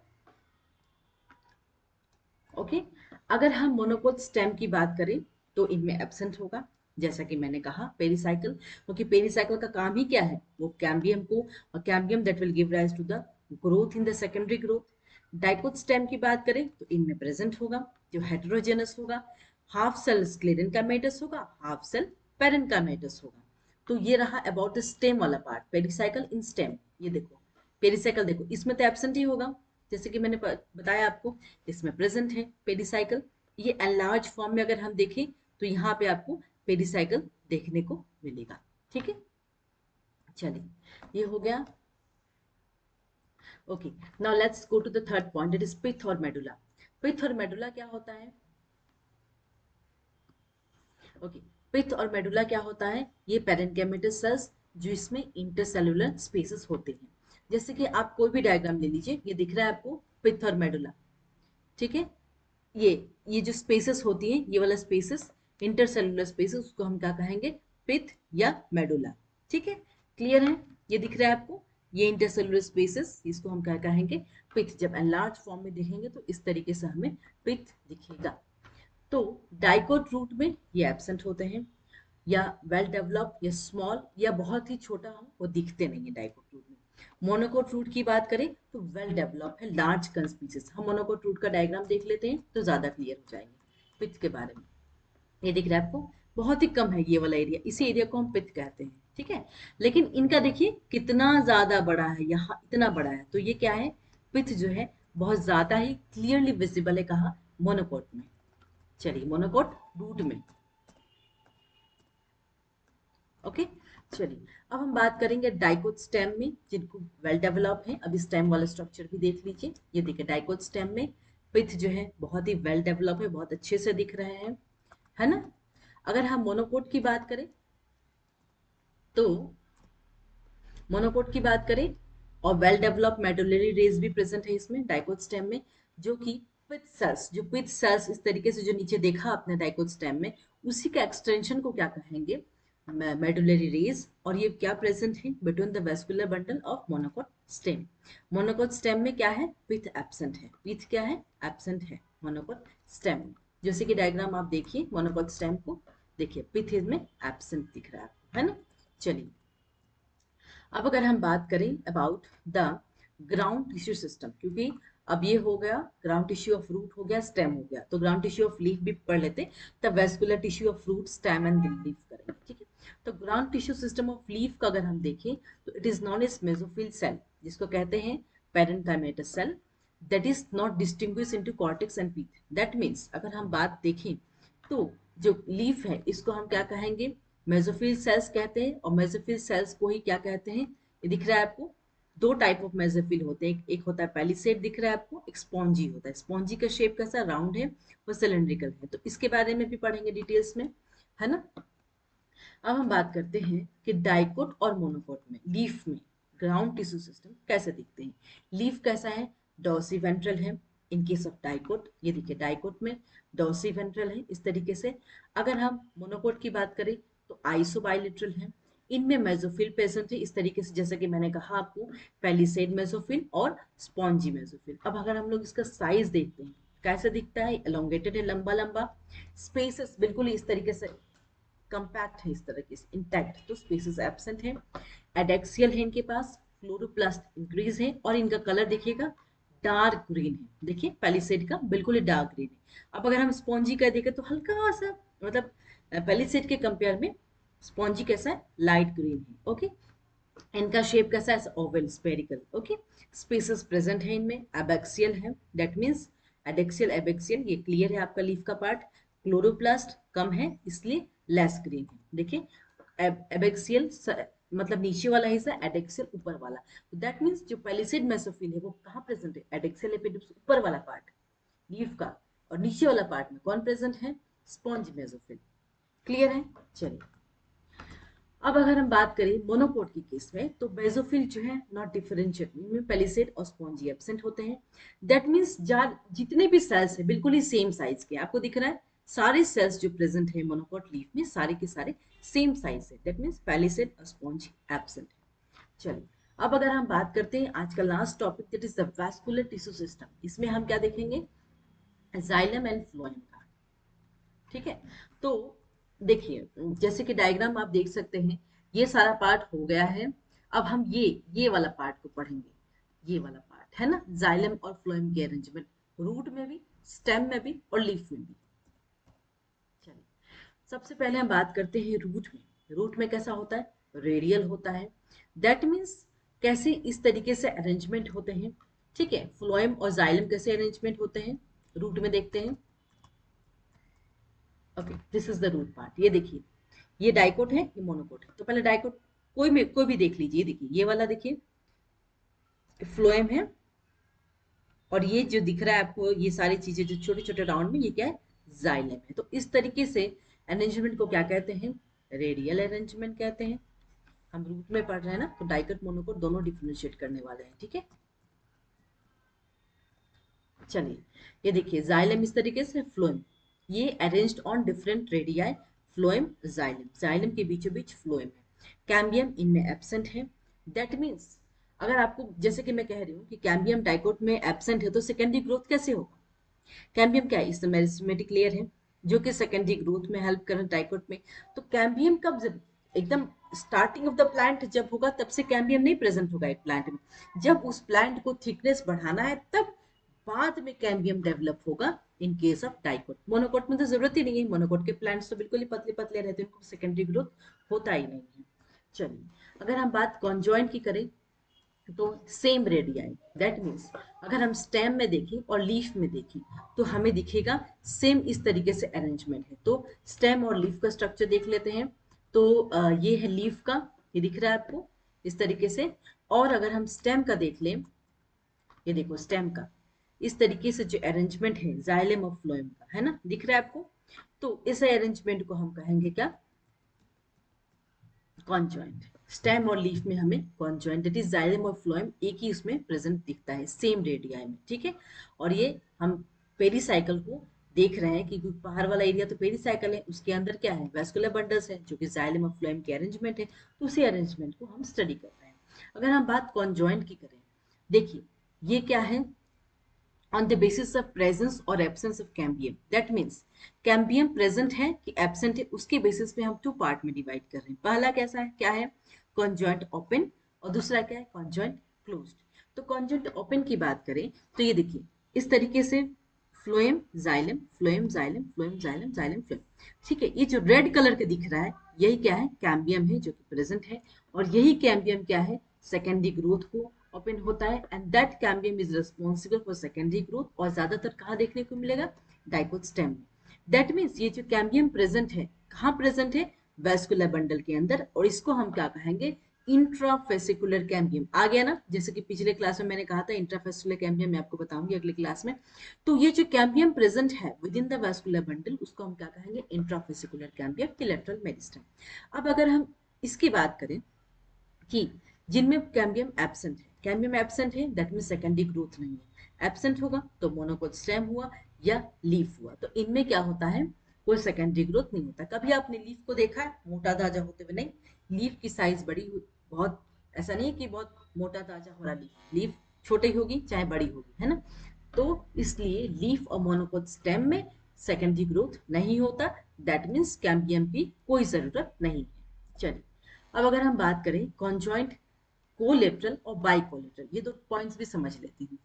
ओके, अगर हम मोनोकोट स्टेम की बात करें तो इनमें एब्सेंट होगा, जैसा कि मैंने कहा पेरिसाइकिल, क्योंकि पेरिसाइकिल का काम ही क्या है, वो कैम्बियम को, और cambium that will give rise to the growth in the secondary growth. Dicot stem की बात करें तो इनमें प्रेजेंट होगा, जो हेटेरोजेनस होगा, हाफ सेल स्क्लेरेनकामेटस होगा, हाफ सेल पेरेनकामेटस होगा। तो ये रहा अबाउट द स्टेम वाला पार्ट, पेरिसाइकिल इन स्टेम। ये देखो पेरिसाइकिल, देखो इसमें तो एब्सेंट ही होगा, जैसे कि मैंने बताया आपको, इसमें प्रेजेंट है पेरिसाइकिल। ये एनलार्ज फॉर्म में अगर हम देखें तो यहाँ पे आपको पेरिसाइकिल देखने को मिलेगा, ठीक है। चलिए, ये हो गया। Okay, now let's go to the third point, it is pith और मेडुला। पिथ और मेडुला क्या होता है, ओके, पिथ और मेडुला क्या होता है, ये पेरेन्काइमेटस सेल्स जो इसमें इंटरसेलुलर स्पेसेस होते हैं। जैसे कि आप कोई भी डायग्राम ले लीजिए, ये दिख रहा है आपको पिथ और मेडुला, ठीक है। ये जो स्पेसेस होती हैं, ये वाला स्पेसेस, इंटरसेलुलर स्पेसेस, उसको हम क्या कहेंगे, पिथ या मेडुला, ठीक है। क्लियर है, ये दिख रहा है आपको, ये इंटरसेलुलर स्पेसेस, इसको हम क्या कहेंगे, पिथ। जब एनलार्ज फॉर्म में देखेंगे तो इस तरीके से हमें पिथ दिखेगा। तो डाइकोट रूट में ये एब्सेंट होते हैं, या वेल डेवलप या स्मॉल या बहुत ही छोटा हो, वो दिखते नहीं है डाइकोट रूट में। मोनोकोट रूट की बात करें तो वेल डेवलप है, लार्ज कन स्पीसीज। हम मोनोकोट रूट का डायग्राम देख लेते हैं तो ज्यादा क्लियर हो जाएंगे पिथ के बारे में। ये दिख रहा है आपको, बहुत ही कम है ये वाला एरिया, इसी एरिया को हम पिथ कहते हैं, ठीक है। लेकिन इनका देखिए कितना ज्यादा बड़ा है, यहाँ इतना बड़ा है, तो ये क्या है, पिथ जो है बहुत ज्यादा ही क्लियरली विजिबल है, कहा, मोनोकोट में। चलिए मोनोकोट रूट में, ओके। चलिए अब हम बात करेंगे डाइकोट स्टेम में, जिनको वेल डेवलप है। अभी स्टेम वाला स्ट्रक्चर भी देख लीजिए, ये देखिए डाइकोट स्टेम में पिथ जो है बहुत ही वेल डेवलप है, बहुत अच्छे से दिख रहे हैं, है ना। अगर हम मोनोकोट की बात करें तो मोनोकोट की बात करें और वेल डेवलप मेडुलरी रेज भी प्रेजेंट है इसमें डाइकोट स्टेम में, जो कि पिथ सेल्स, जो पिथ सेल्स इस तरीके से जो नीचे देखा आपने डाइकोट स्टेम में, उसी का एक्सटेंशन को क्या कहेंगे, मेडुलरी रेज। और ये क्या प्रेजेंट है between the vascular bundle of monocot stem. Monocot stem में क्या है, पिथ एब्सेंट है, पिथ क्या है, एब्सेंट है मोनोकोट स्टेम में। जैसे कि डायग्राम आप देखिए मोनोकोट स्टेम को, देखिए पिथ में एब्सेंट दिख रहा है आपको, है ना। चलिए अब अगर हम बात करें about the ground tissue system, क्योंकि अब ये हो गया ग्राउंड टिश्यू ऑफ रूट, हो गया स्टेम हो गया, तो ग्राउंड टिश्यू ऑफ लीफ भी पढ़ लेते, तब vascular tissue of root, stem and leaf करेंगे, ठीक है। तो ground tissue system of leaf का अगर हम देखें तो it is non as mesophyll cell, जिसको कहते हैं parenchymatous cell, that is not distinguish into cortex and pith. That means अगर हम बात देखें तो जो लीफ है इसको हम क्या कहेंगे, मेसोफिल सेल्स कहते हैं, और मेसोफिल सेल्स को ही क्या कहते हैं, ये दिख रहा है आपको, दो टाइप ऑफ मेसोफिल होते हैं, एक होता है पैलिसेड दिख रहा है आपको, एक स्पॉन्जी होता है। स्पॉन्जी का शेप कैसा, राउंड है, वो सिलेंड्रिकल है, तो इसके बारे में भी पढ़ेंगे डिटेल्स में, है ना। अब हम बात करते हैं कि डाइकोट और मोनोकोट में लीफ में ग्राउंड टिश्यू सिस्टम कैसे दिखते हैं। लीफ कैसा है, डॉर्सिवेंट्रल है इन केस ऑफ डाइकोट, ये देखिए डाइकोट में डॉर्सिवेंट्रल है इस तरीके से। अगर हम मोनोकोट की बात करें तो आइसोबाइलेटरल है, इनमें मेसोफिल प्रेजेंट है इस तरीके से, जैसे कि मैंने कहा आपको, पैलिसेड मेसोफिल और स्पॉन्जी मेसोफिल। अब अगर हम लोग इसका साइज देखते हैं कैसे दिखता है, एलोंगेटेड है, लंबा लंबा, स्पेसेस बिल्कुल इस तरीके से कंपैक्ट है इस तरह के, इंटैक्ट, तो स्पेसेस एब्सेंट है। एडेक्सियल है इनके पास, क्लोरोप्लास्ट इंक्रीज है, और इनका कलर देखिएगा डार्क ग्रीन है, देखिए पैलिसेड का बिल्कुल ही डार्क ग्रीन है। अब अगर हम स्पॉन्जी का देखें तो हल्का सा, मतलब पैलिसेड के कंपेयर में स्पॉन्जी कैसा है, लाइट ग्रीन है, ओके। इनका शेप कैसा है, Oval spherical, okay. Spaces present है इनमें, एबैक्सियल है, दैट मींस एडेक्सियल एबैक्सियल, ये क्लियर है आपका लीफ का पार्ट। क्लोरोप्लास्ट कम है इसलिए लेस ग्रीन है, देखिए एबैक्सियल मतलब नीचे वाला हिस्सा, एडेक्सियल ऊपर वाला, दैट मींस जो पैलिसेड मेसोफिल है वो कहाँ प्रेजेंट है, एडेक्सियल एपिडर्मिस ऊपर वाला पार्ट लीफ का, और नीचे वाला पार्ट में कौन प्रेजेंट है, स्पॉन्ज मेसोफिल, क्लियर है। चलिए अब अगर हम बात करें मोनोकोट की केस में तो बेसोफिल जो है नॉट डिफरेंशिएट, इनमें पेलिसेड और स्पॉन्जी एब्सेंट होते हैं। दैट मींस जितने भी सेल्स है बिल्कुल ही सेम साइज के, आपको दिख रहा है सारे सेल्स जो प्रेजेंट है मोनोकोट लीफ में सारे के सारे सेम साइज है, दैट मींस पेलिसेड और स्पॉन्जी एब्सेंट है। चलिए अब अगर हम बात करते हैं आज का last topic, that is the vascular tissue system. इसमें हम क्या देखेंगे, जाइलम एंड फ्लोएम का, ठीक है। तो देखिए जैसे कि डायग्राम आप देख सकते हैं, ये सारा पार्ट हो गया है। अब हम ये वाला पार्ट को पढ़ेंगे, ये वाला पार्ट है ना, जाइलम और फ्लोएम के अरेंजमेंट, रूट में भी, स्टेम में भी और लीफ में भी। चलिए सबसे पहले हम बात करते हैं रूट में। रूट में कैसा होता है, रेडियल होता है, दैट मीन्स कैसे इस तरीके से अरेंजमेंट होते हैं, ठीक है। फ्लोएम और जाइलम कैसे अरेंजमेंट होते हैं रूट में देखते हैं, okay. This is the root part, ये देखिए ये डाइकोट है, ये मोनोकोट है। तो पहले डाइकोट कोई भी देख लीजिए, देखिए ये वाला देखिए फ्लोएम है, और ये जो दिख रहा है आपको ये सारी चीजें जो छोटे छोटे राउंड में, ये क्या है, जाइलम है। तो इस तरीके से अरेंजमेंट को क्या कहते हैं, रेडियल अरेंजमेंट कहते हैं। हम रूट में पढ़ रहे हैं ना, तो डाइकोट मोनोकोट दोनों डिफरेंशिएट करने वाले हैं, ठीक है। चलिए ये देखिए जाइलम इस तरीके से, फ्लोएम ये arranged on different radii, phloem xylem, xylem के बीचों बीच फ्लोएम है। कैम्बियम इनमें एब्सेंट है, दैट मीन्स अगर आपको जैसे कि मैं कह रही हूँ कि कैम्बियम डाइकोट में एब्सेंट है तो सेकेंडरी ग्रोथ कैसे होगा? कैम्बियम क्या है? इस मेरिस्टेमेटिक लेयर है जो कि सेकेंडरी ग्रोथ में हेल्प कर रहा है डाइकोट में। तो कैम्बियम कब, जब एकदम स्टार्टिंग ऑफ द प्लांट जब होगा तब से कैम्बियम नहीं प्रेजेंट होगा एक प्लांट में। जब उस प्लांट को थिकनेस बढ़ाना है तब बाद में कैम्बियम डेवलप होगा in case of dicot. Monocot में तो जरूरत ही नहीं है, मोनोकोट के प्लांट्स तो बिल्कुल ही पतले पतले रहते हैं, उनको सेकेंडरी ग्रोथ होता ही नहीं है। चलिए, अगर हम बात कॉन्जॉइंट की करें तो सेम रेडियाई, दैट मीन्स अगर हम स्टेम में देखें और लीफ में देखें तो हमें दिखेगा सेम इस तरीके से अरेंजमेंट है। तो स्टेम और लीफ का स्ट्रक्चर देख लेते हैं। तो ये है लीफ का, ये दिख रहा है आपको इस तरीके से। और अगर हम स्टेम का देख लें, ये देखो स्टेम का इस तरीके से जो अरेंजमेंट है जाइलम और फ्लोएम का, है ना, दिख रहा है आपको। तो इस अरेंजमेंट को हम कहेंगे क्या? कॉन्जॉइंट। स्टेम और लीफ में हमें कॉन्जॉइंट दैट इज जाइलम और फ्लोएम एक ही उसमें प्रेजेंट दिखता है सेम रेडियाई में, ठीक है। और ये हम पेरीसाइकिल को देख रहे हैं कि बाहर वाला एरिया तो पेरीसाइकिल है, उसके अंदर क्या है? वैस्कुलर बंडल्स है जो कि जाइलम और फ्लोएम के अरेंजमेंट है। तो उसी अरेंजमेंट को हम स्टडी कर रहे हैं। अगर हम बात कॉन्जॉइंट की करें, देखिए ये क्या है? on the basis of presence or absence of cambium, that means cambium present है कि absent है, उसके basis पे हम टू पार्ट में डिवाइड कर रहे हैं। पहला कैसा है, क्या है? conjoint open, और दूसरा क्या है? conjoint closed। तो conjoint open की बात करें तो ये देखिए इस तरीके से phloem xylem phloem xylem phloem xylem xylem phloem, ठीक है। ये जो रेड कलर के दिख रहा है यही क्या है? कैम्बियम है जो कि प्रेजेंट है। और यही कैम्बियम क्या है? सेकेंडरी ग्रोथ को ओपन होता है, and that cambium is responsible for secondary growth. और ज्यादातर कहाँ देखने को मिलेगा? डाइकोट स्टेम में। दैट मीन्स ये जो कैम्बियम प्रेजेंट है कहाँ प्रेजेंट है? वैस्कुलर बंडल के अंदर। और इसको हम क्या कहेंगे? Intrafascicular cambium. आ गया ना, जैसे कि पिछले क्लास में मैंने कहा था इंट्राफेसिकुलर कैम्बियम, मैं आपको बताऊंगी अगले क्लास में। तो ये जो कैम्बियम प्रेजेंट है with in the vascular bundle उसको हम क्या कहेंगे? इंट्राफेसिकुलर कैम्बियम की लेटरल मेरिस्टेम। अब अगर हम इसकी बात करें कि जिनमें कैम्बियम एब्सेंट है, कैम्बियम एब्सेंट है दैट मीन सेकेंडरी ग्रोथ नहीं है। एब्सेंट होगा तो मोनोकोट स्टेम हुआ या लीफ हुआ। तो इनमें क्या होता है? कोई सेकेंडरी ग्रोथ नहीं होता। कभी आपने लीफ को देखा है मोटा ताजा होते हुए? नहीं, लीफ की साइज बड़ी हुई बहुत, ऐसा नहीं कि बहुत मोटा ताजा हो रहा लीफ, लीफ छोटी होगी चाहे बड़ी होगी, है ना। तो इसलिए लीफ और मोनोकोट स्टेम में सेकेंडरी ग्रोथ नहीं होता, दैट मीन्स कैम्बियम की कोई जरूरत नहीं है। चलिए, अब अगर हम बात करें कॉन्जॉइंट, कोलेटरल और बाइकोलेटरल, ये दो पॉइंट्स भी समझ लेते हैं।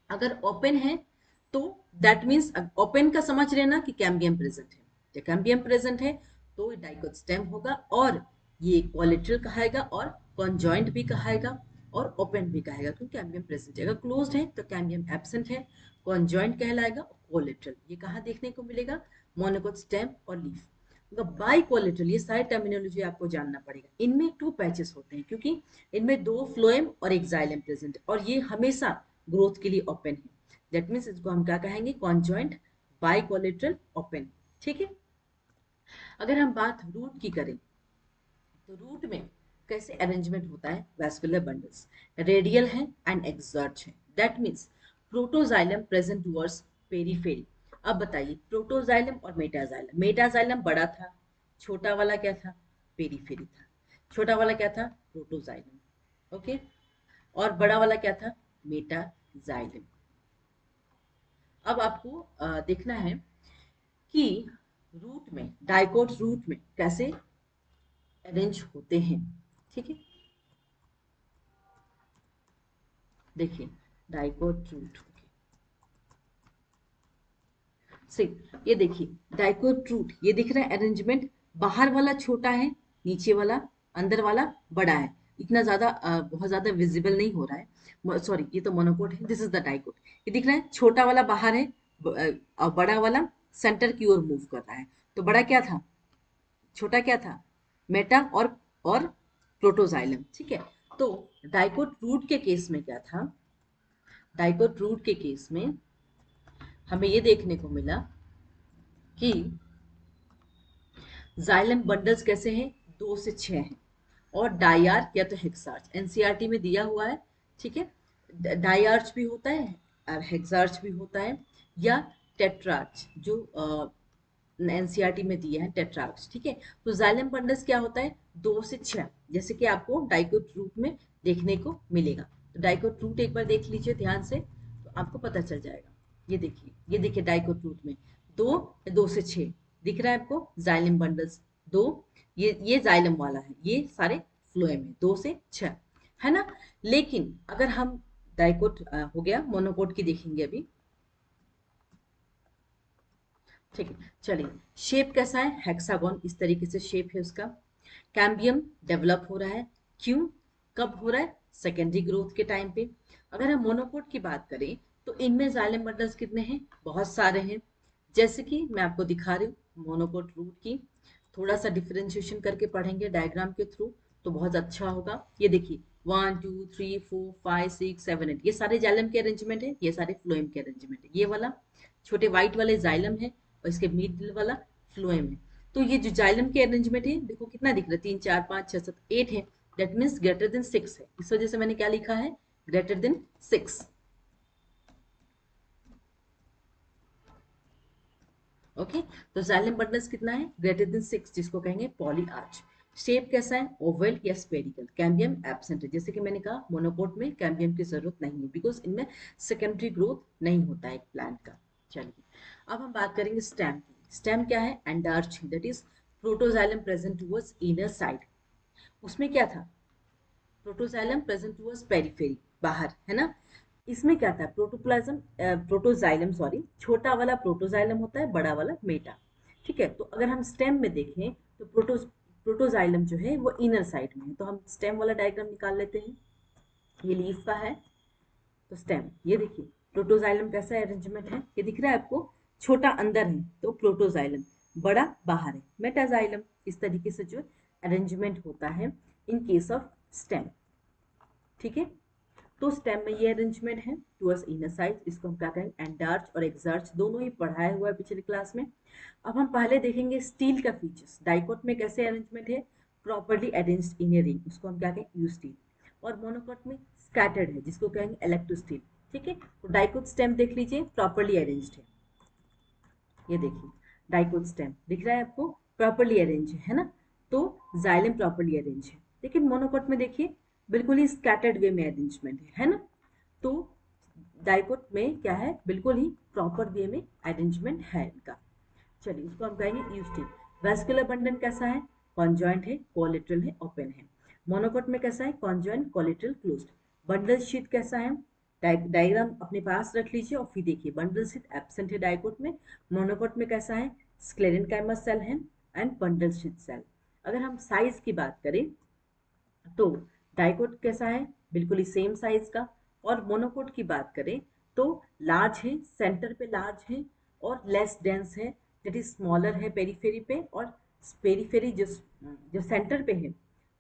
अगर ओपन है तो दैट मीन्स ओपन का समझ लेना कि कैम्बियम प्रेजेंट है। जब कैम्बियम प्रेजेंट है तो डाइकोट स्टेम होगा और ये कोलेटरल कहाएगा और कॉन्जॉइंट भी कहाएगा और ओपन भी कहेगा क्योंकि कैम्बियम प्रेजेंट है। अगर क्लोज्ड है तो कैम्बियम एब्सेंट है, कॉन्जॉइंट कहलाएगा और कोलेटरल। ये कहाँ देखने को मिलेगा? मोनोकोट स्टेम और लीफ। बाइकोलेटरल, ये सारी टर्मिनोलॉजी आपको जानना पड़ेगा। इनमें टू पैचेस होते हैं क्योंकि इनमें दो फ्लोएम और एक जाइलम प्रेजेंट है और ये हमेशा ग्रोथ के लिए ओपन है। दैट मीन्स इसको हम क्या कहेंगे? कॉन्जॉइंट बाइकोलेटरल ओपन, ठीक है। अगर हम बात रूट की करें तो रूट में कैसे अरेंजमेंट होता है? वैस्कुलर बंडल्स रेडियल है एंड एक्सर्ट है। That means protoxylem present towards periphery. अब बताइए प्रोटोजाइलम और मेटाजाइलम, मेटाजाइलम बड़ा था, छोटा वाला क्या था? पेरीफेरी था। छोटा वाला क्या था? Protoxylem, okay. और बड़ा वाला क्या था? मेटाजाइलम। अब आपको देखना है कि रूट में, डाइकोट रूट में कैसे अरेंज होते हैं, ठीक है। देखिए डाइकोट रूट, सी, ये देखिए डाइकोट रूट, ये दिख रहा है अरेंजमेंट, बाहर वाला छोटा है, नीचे वाला, अंदर वाला बड़ा है। इतना ज्यादा बहुत ज्यादा विजिबल नहीं हो रहा है, सॉरी ये तो मोनोकोट है, दिस इज द डाइकोट। ये दिख रहा है छोटा वाला बाहर है और बड़ा वाला सेंटर की ओर मूव कर रहा है। तो बड़ा क्या था? छोटा क्या था? मेटा और प्रोटोजाइलम, ठीक है। तो डाइकोट रूट के केस में क्या था? डाइकोट रूट के केस में हमें ये देखने को मिला कि जाइलम बंडल्स कैसे हैं? 2 से 6 हैं। और डाइआर्च या तो हेक्सार्च एनसीईआरटी में दिया हुआ है, ठीक है। डाइआर्च भी होता है और हेक्सार्च भी होता है, या टेट्रार्च जो एनसीईआरटी में दिया है टेट्रार्च, ठीक है। तो जाइलम बंडल्स क्या होता है? 2 से 6, जैसे कि आपको डाइकोट रूट में देखने को मिलेगा। तो डाइकोट रूट एक बार देख लीजिए ध्यान से, तो आपको पता चल जाएगा। ये देखिए डाइकोट रूट में दो, 2 से 6 दिख रहा है आपको जाइलम बंडल्स। दो, ये जाइलम वाला है, ये सारे फ्लोएम है, 2 से 6, है ना। लेकिन अगर हम डाइकोट हो गया, मोनोकोट की देखेंगे अभी। ठीक है, चलिए। शेप कैसा है, हेक्सागोन इस तरीके से शेप है उसका। कैम्बियम डेवलप हो रहा है, क्यों, कब हो रहा है, सेकेंडरी ग्रोथ के टाइम पे। अगर हम मोनोकोट की बात करें तो इनमें जाइलम बंडल्स कितने हैं, बहुत सारे हैं। जैसे कि मैं आपको दिखा रही हूँ मोनोकोट रूट की, थोड़ा सा डिफरेंशिएशन करके पढ़ेंगे डायग्राम के थ्रू तो बहुत अच्छा होगा। ये देखिए 1 2 3 4 5 6 7 8, ये सारे जाइलम के अरेंजमेंट है, ये सारे फ्लोएम के अरेंजमेंट है। ये वाला छोटे व्हाइट वाले जाइलम है और इसके मिडिल वाला फ्लोएम है। तो ये जो जाइलम के अरेंजमेंट है देखो कितना दिख रहा है, 3 4 5 6 7 8 है। दैट मीन्स ग्रेटर देन 6 है, इस वजह से मैंने क्या लिखा है, ग्रेटर देन 6। ओके, तो जाइलम बंडल्स कितना है, ग्रेटर देन 6, जिसको कहेंगे पॉली आर्च। शेप कैसा है, ओवल या स्पेरिकल। कैम्बियम एब्सेंट है, जैसे कि मैंने कहा मोनोकोट में कैम्बियम की जरूरत नहीं है, बिकॉज इनमें सेकेंडरी ग्रोथ नहीं होता है एक प्लांट का। चलिए, अब हम बात करेंगे स्टेम की। स्टेम क्या है, endarch, that is protoxylem present towards inner side. उसमें क्या था, प्रोटोजाइलम प्रेजेंट टुवर्ड्स पेरिफेरी, बाहर, है ना। इसमें क्या था, प्रोटोप्लाज्म, प्रोटोजाइलम सॉरी, छोटा वाला प्रोटोजाइलम होता है, बड़ा वाला मेटा। ठीक है, तो अगर हम स्टेम में देखें तो प्रोटोजाइलम जो है वो इनर साइड में है, तो हम स्टेम वाला डायग्राम निकाल लेते हैं। ये लीफ का है, तो स्टेम, ये देखिए प्रोटोजाइलम कैसा अरेंजमेंट है, ये दिख रहा है आपको, छोटा अंदर है तो प्रोटोजाइलम, बड़ा बाहर है मेटाजाइलम। इस तरीके से जो अरेंजमेंट होता है इन केस ऑफ स्टेम। ठीक है, तो स्टेम में ये अरेंजमेंट है टुवर्ड्स इनर साइड, इसको हम क्या कहेंगे, एंडार्च और एक्सर्च, दोनों ही पढ़ाया हुआ है पिछली क्लास में। अब हम पहले देखेंगे स्टील का फीचर्स, डाइकोट में कैसे अरेंजमेंट है, properly arranged in a ring, उसको हम क्या कहेंगे, यू स्टील। और मोनोकोट में स्कैटर्ड है, जिसको कहेंगे इलेक्ट्रोस्टील। ठीक है, तो डाइकोट स्टेम देख लीजिए, प्रॉपर्ली अरेंज्ड है। ये देखिए डाइकोट स्टेम दिख रहा है आपको, प्रॉपर्ली अरेंज है ना। तो जाइलम प्रॉपर्ली अरेंज है, लेकिन मोनोकोट में देखिए बिल्कुल ही स्कैटर्ड वे में अरेंजमेंट है ना। तो डाइकोट में क्या है, बिल्कुल ही प्रॉपर वे में अरेंजमेंट है इनका। चलिए, उसको हम कहेंगे यूस्टिन। वेस्कुलर बंडल कैसा है, कॉन्जॉइंट है, कोलेटरल है, ओपन है। मोनोकोट में कैसा है, conjoint, collateral, closed. Bundle sheath कैसा है, डायग्राम अपने पास रख लीजिए और फिर देखिए, बंडल शीट एब्सेंट है डाइकोट में। मोनोकोट में कैसा है, स्क्लेरेनकाइमस सेल है एंड बंडल शीट सेल। अगर हम साइज की बात करें तो डाइकोट कैसा है, बिल्कुल ही सेम साइज का। और मोनोकोट की बात करें तो लार्ज है, सेंटर पे लार्ज है और लेस डेंस है, दैट इज स्मॉलर है पेरीफेरी पे। और पेरीफेरी जो जो सेंटर पे है,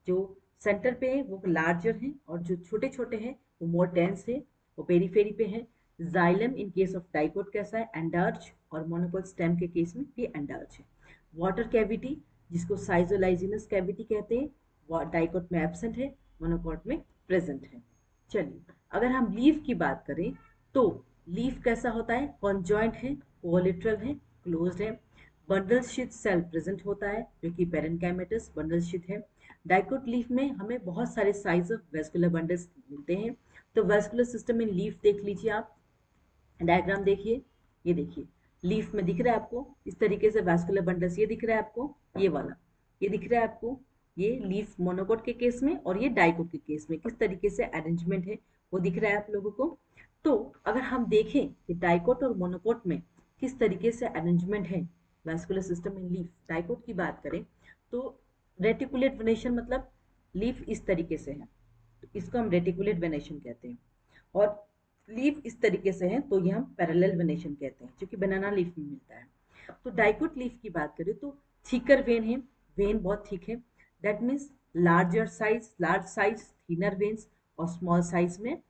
जो सेंटर पे है वो लार्जर है, और जो छोटे छोटे हैं वो मोर डेंस है, वो पेरीफेरी पे है। Xylem in case of dicot कैसा है, एंडार्च, और मोनोकोट स्टेम के केस में ये एंडार्च है। वाटर कैविटी, जिसको साइजोलाइजिनस कैविटी कहते हैं, डाइकोट में एब्सेंट है, मोनोकोट में प्रेजेंट है। चलिए, अगर हम लीफ की बात करें तो लीफ कैसा होता है, कॉन्जॉइंट है, कोलेटरल है, क्लोज्ड है। बंडल शीथ सेल प्रेजेंट होता है, जो कि पेरेनकाइमेटस बंडल शीथ है। डाइकोट लीफ में हमें बहुत सारे साइज ऑफ वेस्कुलर बंडल्स मिलते हैं। तो वेस्कुलर सिस्टम इन लीफ देख लीजिए आप, डायग्राम देखिए, ये देखिए लीफ में दिख रहा है आपको इस तरीके से वैस्कुलर बंडल्स, ये दिख रहा है आपको, ये वाला, ये दिख रहा है आपको। ये लीफ मोनोकोट के केस में और ये डाइकोट के केस में किस तरीके से अरेंजमेंट है वो दिख रहा है आप लोगों को। तो अगर हम देखें कि डाइकोट और मोनोकोट में किस तरीके से अरेंजमेंट है vascular system in leaf, dicot की बात करें तो रेटिकुलेट वेनेशन, मतलब लीफ इस तरीके से है, तो इसको हम रेटिकुलेट वेनेशन कहते हैं। और लीफ इस तरीके से है तो ये हम पैरेलल वेनेशन कहते हैं, जो कि बनाना लीफ में मिलता है। तो डाइकोट लीफ की बात करें तो थिकर वेन है, वेन बहुत थिक है, that means larger size, large size, thinner veins. और स्मॉल साइज में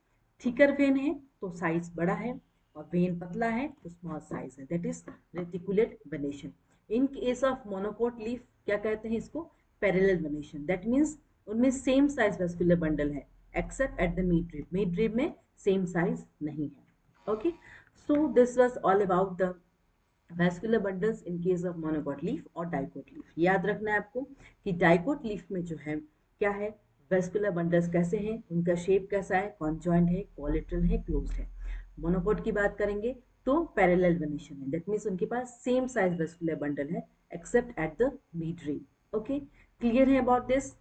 थिकर वेन है तो साइज बड़ा है, और वेन पतला है तो स्मॉल साइज है, that is reticulate venation. In case of monocot leaf क्या कहते हैं इसको, पैरेलल वेनेशन, दैट मीन्स उनमें सेम साइज वेस्कुलर बंडल है accept at the mid rib, mid rib में सेम साइज नहीं है। Okay, so this was all about the vascular bundles in case of monocot leaf और dicot leaf. याद रखना है आपको कि डाइकोट लीफ में जो है क्या है, वेस्कुलर बंडल्स कैसे हैं, उनका शेप कैसा है, कॉन्जॉइंट है, कोलेटरल है, क्लोज्ड है। मोनोकोट की बात करेंगे तो पैरेलल वेनेशन है, दैट मीन्स उनके पास सेम साइज वेस्कुलर बंडल है एक्सेप्ट एट द मिड रे। ओके, क्लियर है अबाउट दिस?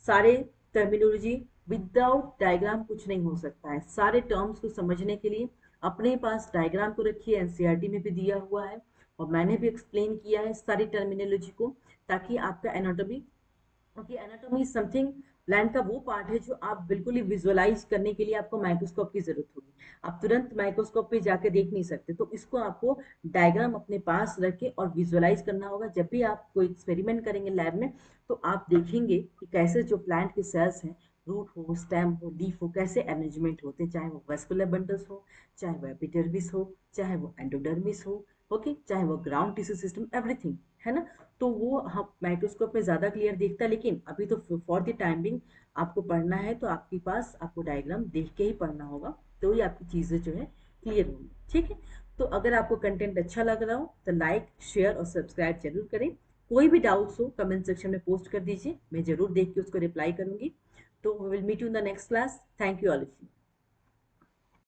सारे टर्मिनोलॉजी विदाउट डायग्राम कुछ नहीं हो सकता है। सारे टर्म्स को समझने के लिए अपने पास डायग्राम को रखिए, एनसीईआरटी में भी दिया हुआ है और मैंने भी एक्सप्लेन किया है सारी टर्मिनोलॉजी को, ताकि आपका एनाटॉमी, क्योंकि एनाटॉमी इज समथिंग, प्लांट का वो पार्ट है जो आप बिल्कुल ही विजुअलाइज करने के लिए आपको माइक्रोस्कोप की जरूरत होगी। आप तुरंत माइक्रोस्कोप पे जाके देख नहीं सकते, तो इसको आपको डायग्राम अपने पास रख के और विजुअलाइज करना होगा। जब भी आप कोई एक्सपेरिमेंट करेंगे लैब में, तो आप देखेंगे कि कैसे जो प्लांट के सेल्स हैं, रूट हो, स्टेम हो, लीफ हो, कैसे अरेंजमेंट होते हैं, चाहे वो वेस्कुलर बंडल्स हो, चाहे वो एपिडर्मिस हो, चाहे वो एंडोडर्मिस हो, ओके, चाहे वो ग्राउंड टिश्यू सिस्टम, एवरीथिंग, है ना। तो वो हम माइक्रोस्कोप में ज़्यादा क्लियर दिखता है, लेकिन अभी तो फॉर द टाइमिंग आपको पढ़ना है तो आपके पास आपको डायग्राम देख के ही पढ़ना होगा, तो ही आपकी चीज़ें जो है क्लियर होंगी। ठीक है, तो अगर आपको कंटेंट अच्छा लग रहा हो तो लाइक, शेयर और सब्सक्राइब जरूर करें। कोई भी डाउट्स हो कमेंट सेक्शन में पोस्ट कर दीजिए, मैं जरूर देख के उसको रिप्लाई करूंगी। तो we will meet you in the next class. Thank you all of you.